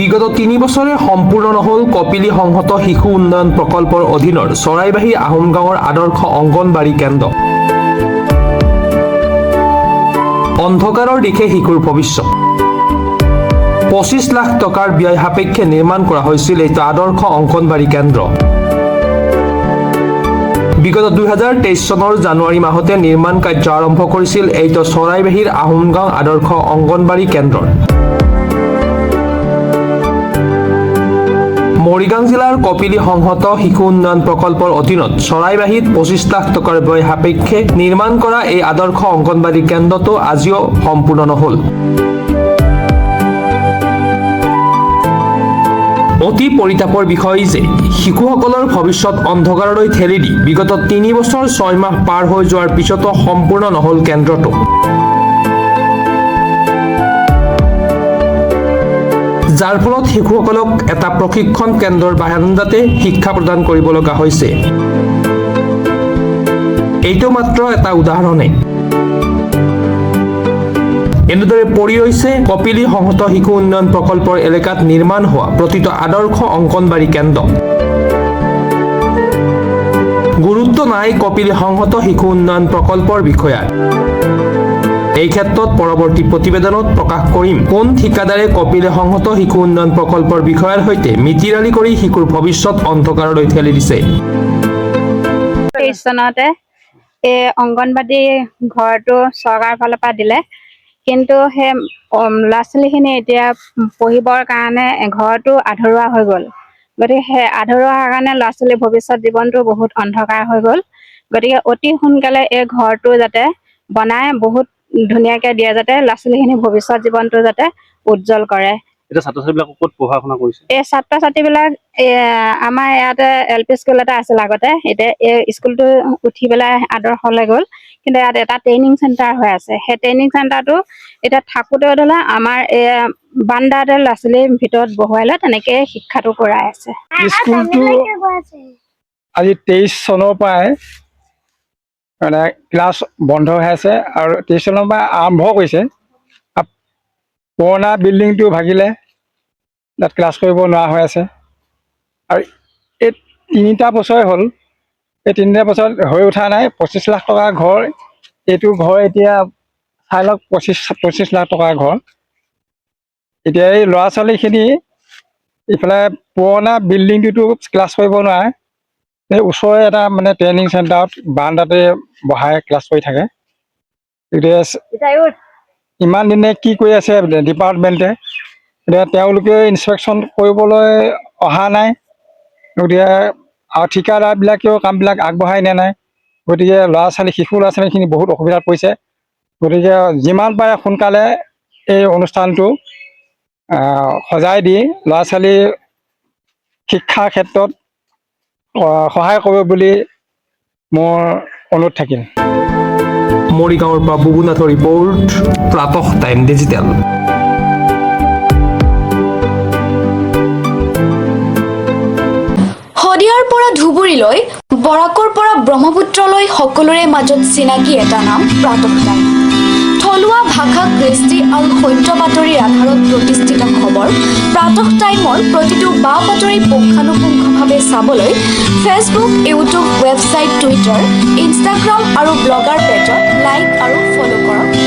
বিগত 3 বছৰে সম্পূৰ্ণ নহল কপিলী সংহত শিশু উন্নয়ন প্ৰকল্পৰ অধীনৰ চৰাইবাহী আহোম গাঁৱৰ আদৰ্শ অংগনবাড়ী কেন্দ্ৰ। অন্ধকাৰৰ দিশে শিশুৰ ভৱিষ্যত। 25 লাখ টকাৰ ব্যয় সাপেক্ষে নিৰ্মাণ কৰা হৈছিল এই আদৰ্শ অংগনবাড়ী কেন্দ্ৰ। বিগত 2023 চনৰ জানুৱাৰী মাহতে নিৰ্মাণ কাৰ্য আৰম্ভ কৰিছিল এইটো চৰাইবাহীৰ আহোম গাঁও আদৰ্শ অংগনবাড়ী কেন্দ্ৰ। মৰিগাঁও জিলাৰ কপিলী সংহত শিশু উন্নয়ন প্ৰকল্পৰ অধীনত চৰাইবাহীত 25 লাখ টকাৰ ব্যয় সাপেক্ষে নিৰ্মাণ কৰা এই আদৰ্শ অংগনবাড়ী কেন্দ্ৰটো আজিও সম্পূৰ্ণ নহল। অতি পৰিতাপৰ বিষয় যে শিশুসকলৰ ভৱিষ্যত অন্ধকাৰলৈ ঠেলি দি বিগত 3 বছৰ 6 মাহ পাৰ হৈ যোৱাৰ পিছতো সম্পূৰ্ণ নহল কেন্দ্ৰটো। যাৰ ফলত শিশুসকলক এটা প্ৰশিক্ষণ কেন্দ্ৰৰ বাৰান্দাতে শিক্ষা প্ৰদান কৰিব লগা হৈছে। এইটো মাত্ৰ এটা উদাহৰণে। এনেদৰে পৰি ৰৈছে কপিলী সংহত শিশু উন্নয়ন প্ৰকল্পৰ এলেকাত নিৰ্মাণ হোৱা প্ৰতিটো আদৰ্শ অংগনবাড়ী কেন্দ্ৰ। গুৰুত্ব নাই কপিলী সংহত শিশু উন্নয়ন প্ৰকল্পৰ বিষয়াৰ। এই ক্ষেত্ৰত পৰৱৰ্তী প্ৰতিবেদনত প্ৰকাশ কৰিম কোন ঠিকাদাৰে কপিলী সংহত শিশু উন্নয়ন প্ৰকল্পৰ বিষয়াৰ সৈতে মিতিৰালি কৰি শিশুৰ ভৱিষ্যত অন্ধকাৰলৈ ঠেলি দিছে। 23 চনতে এই অংগনবাড়ী ঘৰটো চৰকাৰৰ ফালৰ পৰা দিলে, কিন্তু সেই ল'ৰা ছোৱালীখিনি এতিয়া পঢ়িবৰ কাৰণে ঘৰটো আধৰুৱা হৈ গ'ল। গতিকে সেই আধৰুৱা হোৱাৰ কাৰণে ল'ৰা ছোৱালীৰ ভৱিষ্যত জীৱনটো বহুত অন্ধকাৰ হৈ গ'ল। গতিকে অতি সোনকালে এই ঘৰটো যাতে বনাই বহুত ধুনীয়াকে দিয়ে, যাতে ল'ৰা ছোৱালীখিনিৰ ভৱিষ্যত জীৱনটো যাতে উজ্জ্বল কৰে। এতিয়া ছাত্ৰ ছাত্ৰীবিলাকক ক'ত পঢ়া শুনা কৰিছে? এই ছাত্ৰ ছাত্ৰীবিলাক আমাৰ ইয়াতে LP স্কুল এটা আছিল আগতে, এতিয়া এই স্কুলটো উঠি পেলাই আদৰ্শলৈ গ'ল, কিন্তু ইয়াত এটা ট্ৰেইনিং চেণ্টাৰ হৈ আছে। সেই ট্ৰেইনিং চেণ্টাৰটো এতিয়া থাকোঁতেও ধৰি লওক আমাৰ এই বান্দাতে ল'ৰা ছোৱালীৰ ভিতৰত বহুৱাই লৈ তেনেকে শিক্ষাটো কৰাই আছে। স্কুলটো আজি 23 চনৰ পৰাই মানে ক্লাছ বন্ধ হৈ আছে আৰু 23 চনৰ পৰা আৰম্ভ কৰিছে। পুৰণা বিল্ডিংটো ভাগিলে, তাত ক্লাছ কৰিব নোৱাৰা হৈ আছে। আৰু এই 3টা বছৰে হ'ল, এই 3টা বছৰত হৈ উঠা নাই। 25 লাখ টকাৰ ঘৰ, এইটো ঘৰ এতিয়া চাই লওক 25 লাখ টকাৰ ঘৰ। এতিয়া এই ল'ৰা ছোৱালীখিনি ইফালে পুৰণা বিল্ডিংটোতো ক্লাছ কৰিব নোৱাৰে, এই ওচৰৰে এটা মানে ট্ৰেইনিং চেণ্টাৰত বাৰান্দাতে বহাই ক্লাছ কৰি থাকে। এতিয়া ইমান দিনে কি কৰি আছে ডিপাৰ্টমেণ্টে, এতিয়া তেওঁলোকে ইনস্পেকশ্যন কৰিবলৈ অহা নাই। গতিকে আৰু ঠিকাদাৰবিলাকেও কামবিলাক আগবঢ়াই নিয়া নাই। গতিকে শিশু ল'ৰা ছোৱালীখিনি বহুত অসুবিধাত পৰিছে। গতিকে যিমান পাৰে সোনকালে এই অনুষ্ঠানটো সজাই দি ল'ৰা ছোৱালীৰ শিক্ষাৰ ক্ষেত্ৰত সহায় কৰিব বুলি মোৰ অনুৰোধ থাকিল। মৰিগাঁৱৰ পৰা বুবুনাথৰ ৰিপৰ্ট, প্ৰাতঃ টাইম ডিজিটেল। শদিয়াৰ পৰা ধুবুৰীলৈ, বৰাকৰ পৰা ব্ৰহ্মপুত্ৰলৈ সকলোৰে মাজত চিনাকি এটা নাম প্ৰাতঃ টাইম। থলুৱা ভাষা, কৃষ্টি আৰু সত্য বাতৰিৰ আধাৰত প্ৰতিষ্ঠিত খবৰ প্ৰাতঃ টাইমৰ প্ৰতিটো বা বাতৰি পুংখানুপুংখভাৱে চাবলৈ Facebook, YouTube, website, Twitter, Instagram আৰু ব্লগাৰ পেজত লাইক আৰু ফ'ল' কৰক।